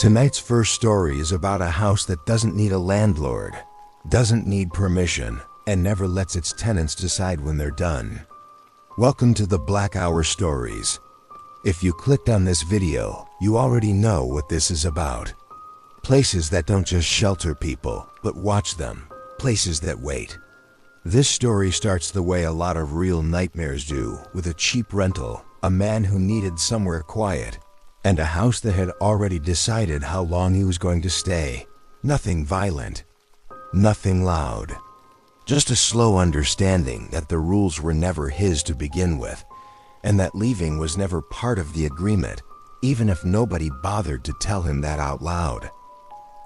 Tonight's first story is about a house that doesn't need a landlord, doesn't need permission, and never lets its tenants decide when they're done. Welcome to the Black Hour Stories. If you clicked on this video, you already know what this is about. Places that don't just shelter people, but watch them. Places that wait. This story starts the way a lot of real nightmares do, with a cheap rental, a man who needed somewhere quiet, and a house that had already decided how long he was going to stay. Nothing violent, nothing loud. Just a slow understanding that the rules were never his to begin with, and that leaving was never part of the agreement, even if nobody bothered to tell him that out loud.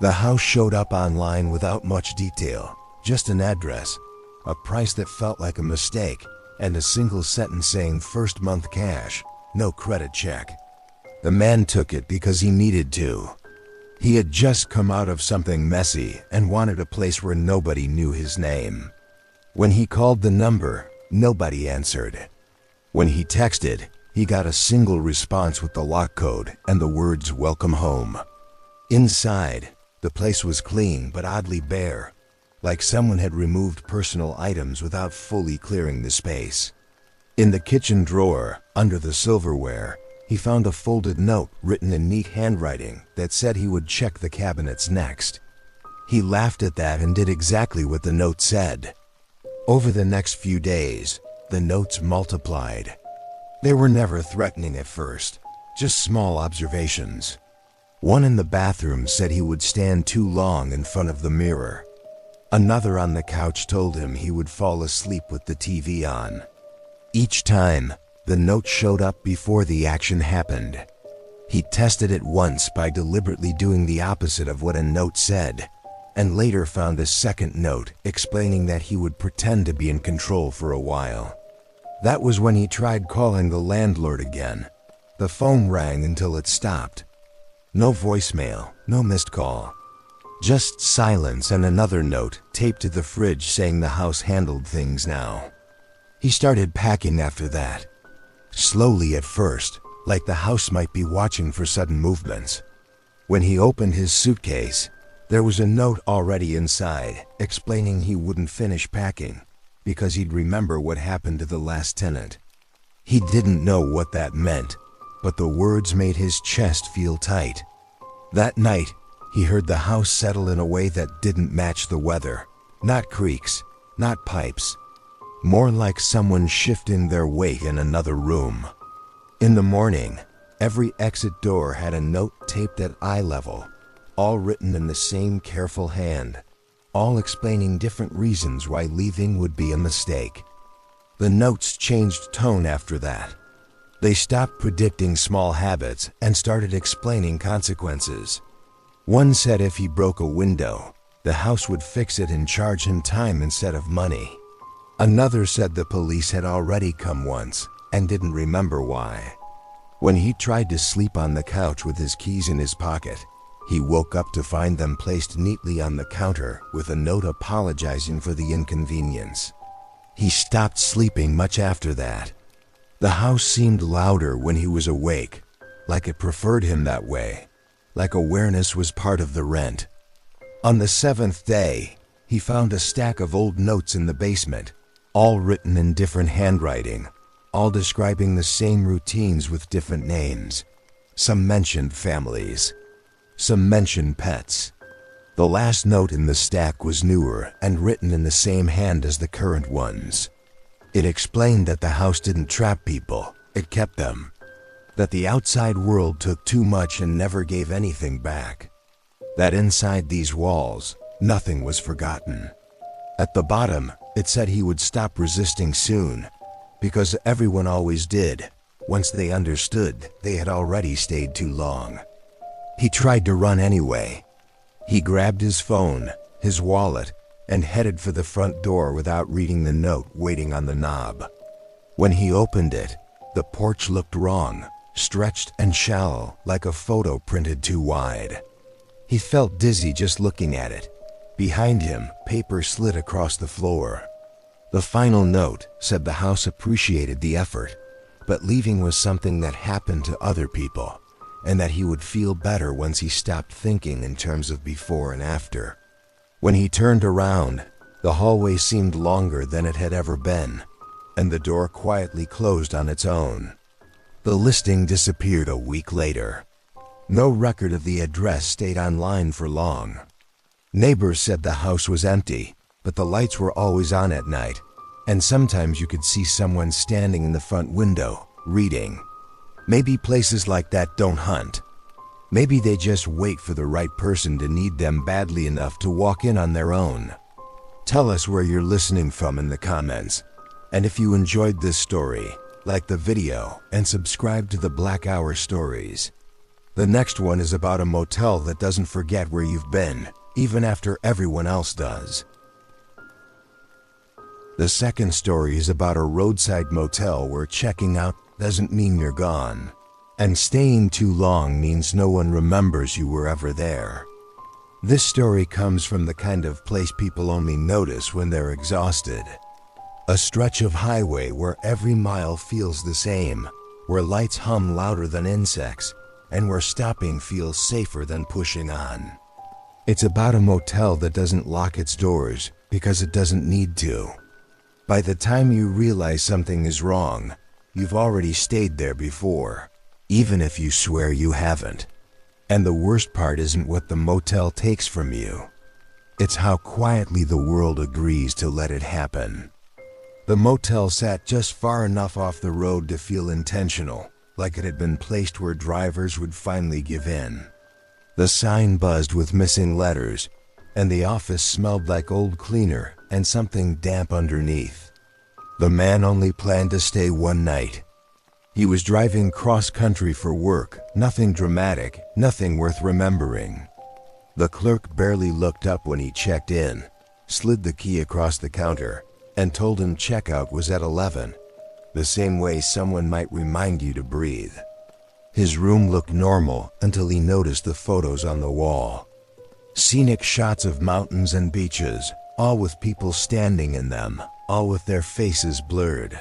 The house showed up online without much detail, just an address, a price that felt like a mistake, and a single sentence saying first month cash, no credit check. The man took it because he needed to. He had just come out of something messy and wanted a place where nobody knew his name. When he called the number, nobody answered. When he texted, he got a single response with the lock code and the words "Welcome home." Inside, the place was clean but oddly bare, like someone had removed personal items without fully clearing the space. In the kitchen drawer, under the silverware, he found a folded note written in neat handwriting that said he would check the cabinets next. He laughed at that and did exactly what the note said. Over the next few days, the notes multiplied. They were never threatening at first, just small observations. One in the bathroom said he would stand too long in front of the mirror. Another on the couch told him he would fall asleep with the TV on. Each time, the note showed up before the action happened. He tested it once by deliberately doing the opposite of what a note said, and later found a second note explaining that he would pretend to be in control for a while. That was when he tried calling the landlord again. The phone rang until it stopped. No voicemail, no missed call. Just silence and another note taped to the fridge saying the house handled things now. He started packing after that. Slowly at first, like the house might be watching for sudden movements. When he opened his suitcase, there was a note already inside explaining he wouldn't finish packing because he'd remember what happened to the last tenant. He didn't know what that meant, but the words made his chest feel tight. That night, he heard the house settle in a way that didn't match the weather. Not creaks, not pipes. More like someone shifting their weight in another room. In the morning, every exit door had a note taped at eye level, all written in the same careful hand, all explaining different reasons why leaving would be a mistake. The notes changed tone after that. They stopped predicting small habits and started explaining consequences. One said if he broke a window, the house would fix it and charge him time instead of money. Another said the police had already come once and didn't remember why. When he tried to sleep on the couch with his keys in his pocket, he woke up to find them placed neatly on the counter with a note apologizing for the inconvenience. He stopped sleeping much after that. The house seemed louder when he was awake, like it preferred him that way, like awareness was part of the rent. On the seventh day, he found a stack of old notes in the basement, all written in different handwriting, all describing the same routines with different names. Some mentioned families, some mentioned pets. The last note in the stack was newer and written in the same hand as the current ones. It explained that the house didn't trap people, it kept them. That the outside world took too much and never gave anything back. That inside these walls, nothing was forgotten. At the bottom, it said he would stop resisting soon, because everyone always did. Once they understood, they had already stayed too long. He tried to run anyway. He grabbed his phone, his wallet, and headed for the front door without reading the note waiting on the knob. When he opened it, the porch looked wrong, stretched and shallow, like a photo printed too wide. He felt dizzy just looking at it. Behind him, paper slid across the floor. The final note said the house appreciated the effort, but leaving was something that happened to other people, and that he would feel better once he stopped thinking in terms of before and after. When he turned around, the hallway seemed longer than it had ever been, and the door quietly closed on its own. The listing disappeared a week later. No record of the address stayed online for long. Neighbors said the house was empty, but the lights were always on at night, and sometimes you could see someone standing in the front window, reading. Maybe places like that don't hunt. Maybe they just wait for the right person to need them badly enough to walk in on their own. Tell us where you're listening from in the comments. And if you enjoyed this story, like the video and subscribe to the Black Hour Stories. The next one is about a motel that doesn't forget where you've been, even after everyone else does. The second story is about a roadside motel where checking out doesn't mean you're gone, and staying too long means no one remembers you were ever there. This story comes from the kind of place people only notice when they're exhausted. A stretch of highway where every mile feels the same, where lights hum louder than insects, and where stopping feels safer than pushing on. It's about a motel that doesn't lock its doors because it doesn't need to. By the time you realize something is wrong, you've already stayed there before, even if you swear you haven't. And the worst part isn't what the motel takes from you. It's how quietly the world agrees to let it happen. The motel sat just far enough off the road to feel intentional, like it had been placed where drivers would finally give in. The sign buzzed with missing letters, and the office smelled like old cleaner and something damp underneath. The man only planned to stay one night. He was driving cross-country for work, nothing dramatic, nothing worth remembering. The clerk barely looked up when he checked in, slid the key across the counter, and told him checkout was at 11, the same way someone might remind you to breathe. His room looked normal until he noticed the photos on the wall. Scenic shots of mountains and beaches, all with people standing in them, all with their faces blurred.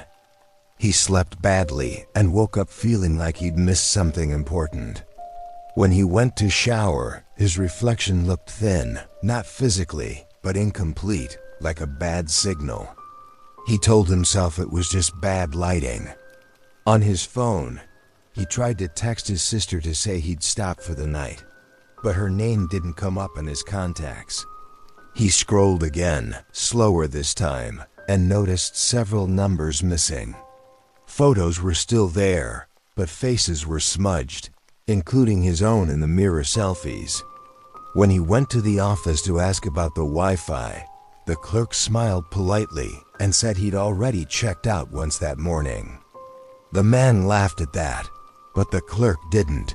He slept badly and woke up feeling like he'd missed something important. When he went to shower, his reflection looked thin, not physically, but incomplete, like a bad signal. He told himself it was just bad lighting. On his phone, he tried to text his sister to say he'd stop for the night, but her name didn't come up in his contacts. He scrolled again, slower this time, and noticed several numbers missing. Photos were still there, but faces were smudged, including his own in the mirror selfies. When he went to the office to ask about the Wi-Fi, the clerk smiled politely and said he'd already checked out once that morning. The man laughed at that, but the clerk didn't.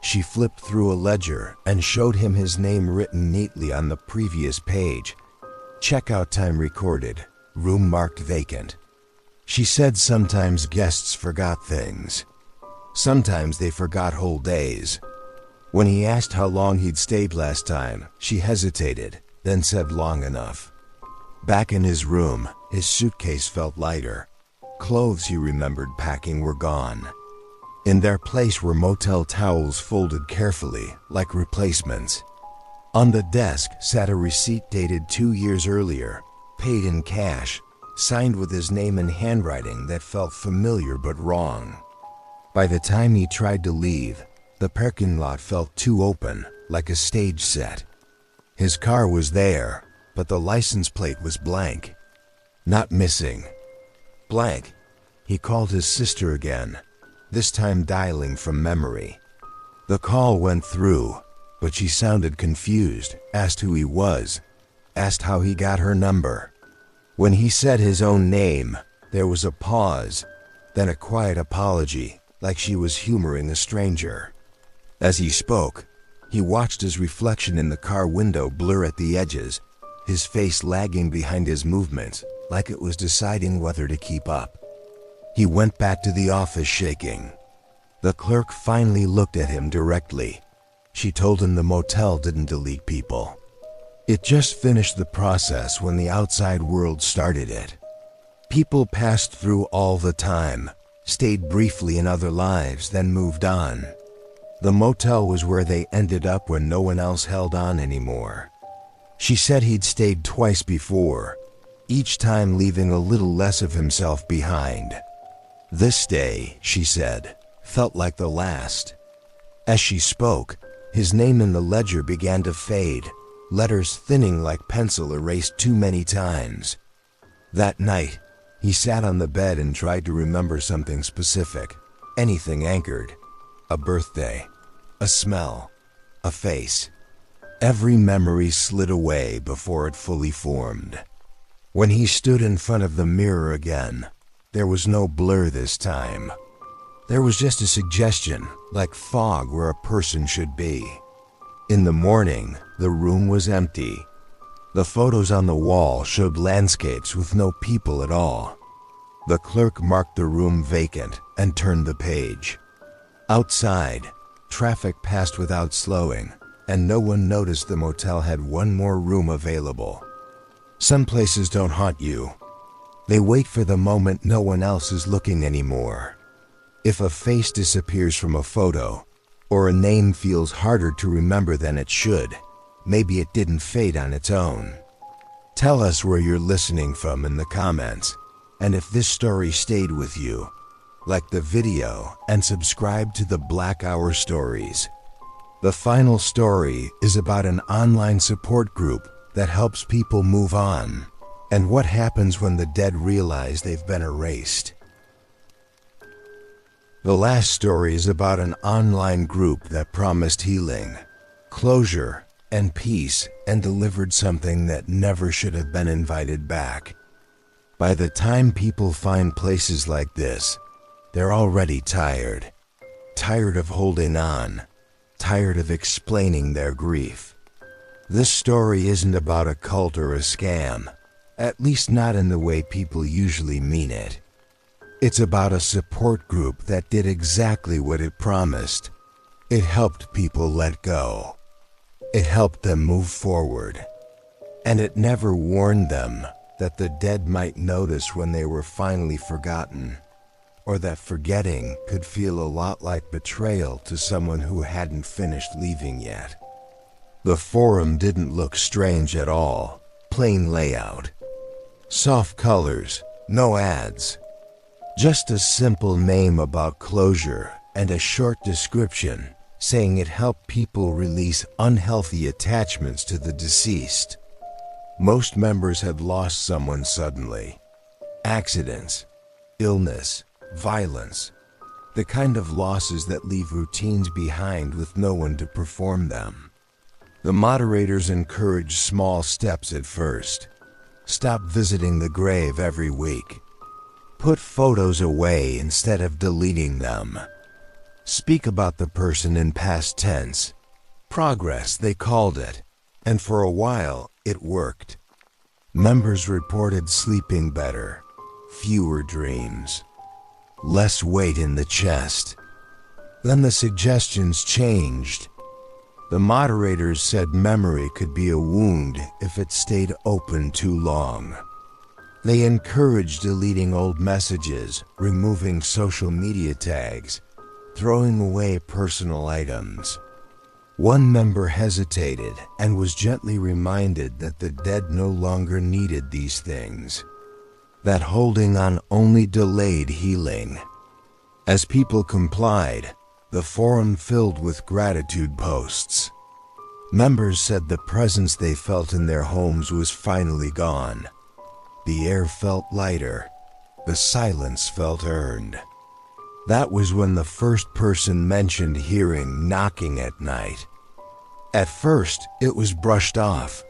She flipped through a ledger and showed him his name written neatly on the previous page. Checkout time recorded, room marked vacant. She said sometimes guests forgot things. Sometimes they forgot whole days. When he asked how long he'd stayed last time, she hesitated, then said long enough. Back in his room, his suitcase felt lighter. Clothes he remembered packing were gone. In their place were motel towels folded carefully, like replacements. On the desk sat a receipt dated 2 years earlier, paid in cash, signed with his name in handwriting that felt familiar but wrong. By the time he tried to leave, the parking lot felt too open, like a stage set. His car was there, but the license plate was blank. Not missing. Blank. He called his sister again, this time dialing from memory. The call went through, but she sounded confused, asked who he was, asked how he got her number. When he said his own name, there was a pause, then a quiet apology, like she was humoring a stranger. As he spoke, he watched his reflection in the car window blur at the edges, his face lagging behind his movements, like it was deciding whether to keep up. He went back to the office shaking. The clerk finally looked at him directly. She told him the motel didn't delete people. It just finished the process when the outside world started it. People passed through all the time, stayed briefly in other lives, then moved on. The motel was where they ended up when no one else held on anymore. She said he'd stayed twice before, each time leaving a little less of himself behind. This day, she said, felt like the last. As she spoke, his name in the ledger began to fade, letters thinning like pencil erased too many times. That night, he sat on the bed and tried to remember something specific, anything anchored. A birthday, a smell, a face. Every memory slid away before it fully formed. When he stood in front of the mirror again, there was no blur this time. There was just a suggestion, like fog where a person should be. In the morning, the room was empty. The photos on the wall showed landscapes with no people at all. The clerk marked the room vacant and turned the page. Outside, traffic passed without slowing, and no one noticed the motel had one more room available. Some places don't haunt you. They wait for the moment no one else is looking anymore. If a face disappears from a photo, or a name feels harder to remember than it should, maybe it didn't fade on its own. Tell us where you're listening from in the comments, and if this story stayed with you. Like the video and subscribe to the Black Hour Stories. The final story is about an online support group that helps people move on, and what happens when the dead realize they've been erased. The last story is about an online group that promised healing, closure, and peace, and delivered something that never should have been invited back. By the time people find places like this, they're already tired. Tired of holding on. Tired of explaining their grief. This story isn't about a cult or a scam, at least not in the way people usually mean it. It's about a support group that did exactly what it promised. It helped people let go. It helped them move forward. And it never warned them that the dead might notice when they were finally forgotten, or that forgetting could feel a lot like betrayal to someone who hadn't finished leaving yet. The forum didn't look strange at all. Plain layout. Soft colors, no ads. Just a simple name about closure and a short description saying it helped people release unhealthy attachments to the deceased. Most members had lost someone suddenly. Accidents, illness, violence. The kind of losses that leave routines behind with no one to perform them. The moderators encouraged small steps at first. Stop visiting the grave every week. Put photos away instead of deleting them. Speak about the person in past tense. Progress, they called it, and for a while, it worked. Members reported sleeping better, fewer dreams, less weight in the chest. Then the suggestions changed. The moderators said memory could be a wound if it stayed open too long. They encouraged deleting old messages, removing social media tags, throwing away personal items. One member hesitated and was gently reminded that the dead no longer needed these things, that holding on only delayed healing. As people complied, the forum filled with gratitude posts. Members said the presence they felt in their homes was finally gone. The air felt lighter. The silence felt earned. That was when the first person mentioned hearing knocking at night. At first, it was brushed off.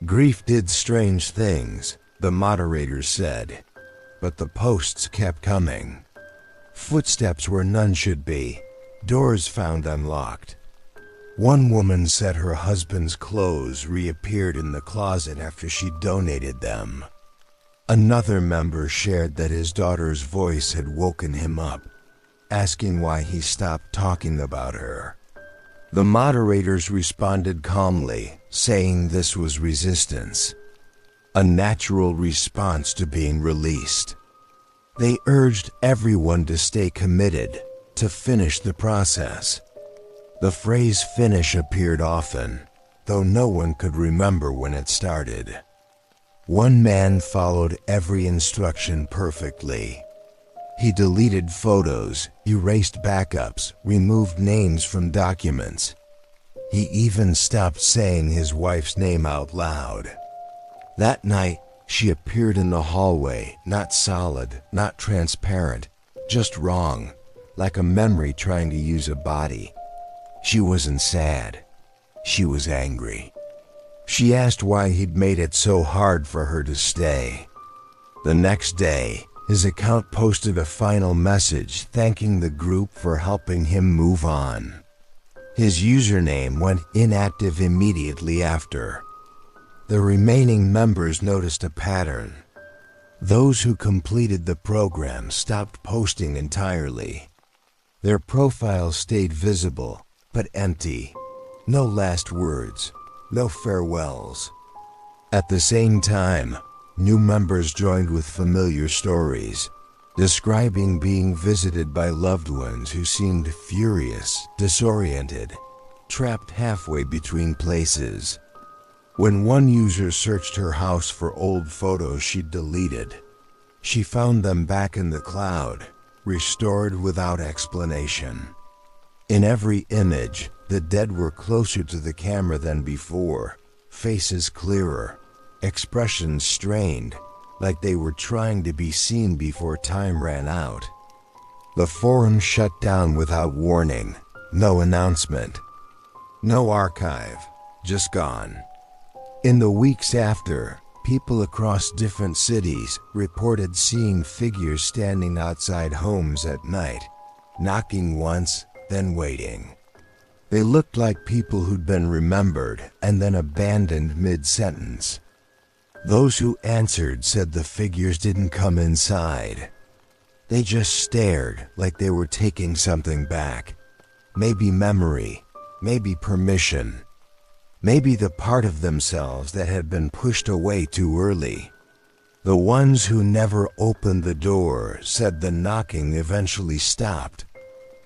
Grief did strange things, the moderators said, but the posts kept coming. Footsteps where none should be, doors found unlocked. One woman said her husband's clothes reappeared in the closet after she donated them. Another member shared that his daughter's voice had woken him up, asking why he stopped talking about her. The moderators responded calmly, saying this was resistance, a natural response to being released. They urged everyone to stay committed, to finish the process. The phrase "finish" appeared often, though no one could remember when it started. One man followed every instruction perfectly. He deleted photos, erased backups, removed names from documents. He even stopped saying his wife's name out loud. That night, she appeared in the hallway, not solid, not transparent, just wrong, like a memory trying to use a body. She wasn't sad. She was angry. She asked why he'd made it so hard for her to stay. The next day, his account posted a final message thanking the group for helping him move on. His username went inactive immediately after. The remaining members noticed a pattern. Those who completed the program stopped posting entirely. Their profiles stayed visible, but empty. No last words, no farewells. At the same time, new members joined with familiar stories, describing being visited by loved ones who seemed furious, disoriented, trapped halfway between places. When one user searched her house for old photos she'd deleted, she found them back in the cloud, restored without explanation. In every image, the dead were closer to the camera than before, faces clearer, expressions strained, like they were trying to be seen before time ran out. The forum shut down without warning, no announcement, no archive, just gone. In the weeks after, people across different cities reported seeing figures standing outside homes at night, knocking once, then waiting. They looked like people who'd been remembered and then abandoned mid-sentence. Those who answered said the figures didn't come inside. They just stared like they were taking something back. Maybe memory, maybe permission, maybe the part of themselves that had been pushed away too early. The ones who never opened the door said the knocking eventually stopped,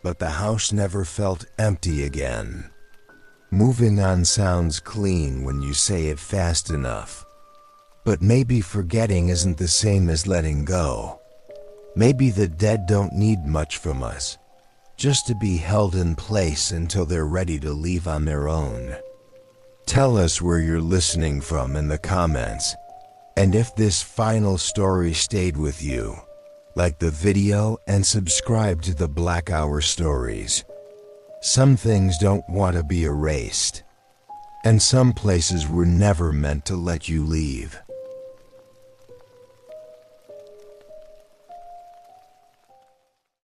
but the house never felt empty again. Moving on sounds clean when you say it fast enough. But maybe forgetting isn't the same as letting go. Maybe the dead don't need much from us, just to be held in place until they're ready to leave on their own. Tell us where you're listening from in the comments, and if this final story stayed with you. Like the video and subscribe to the Black Hour Stories. Some things don't want to be erased, and some places were never meant to let you leave.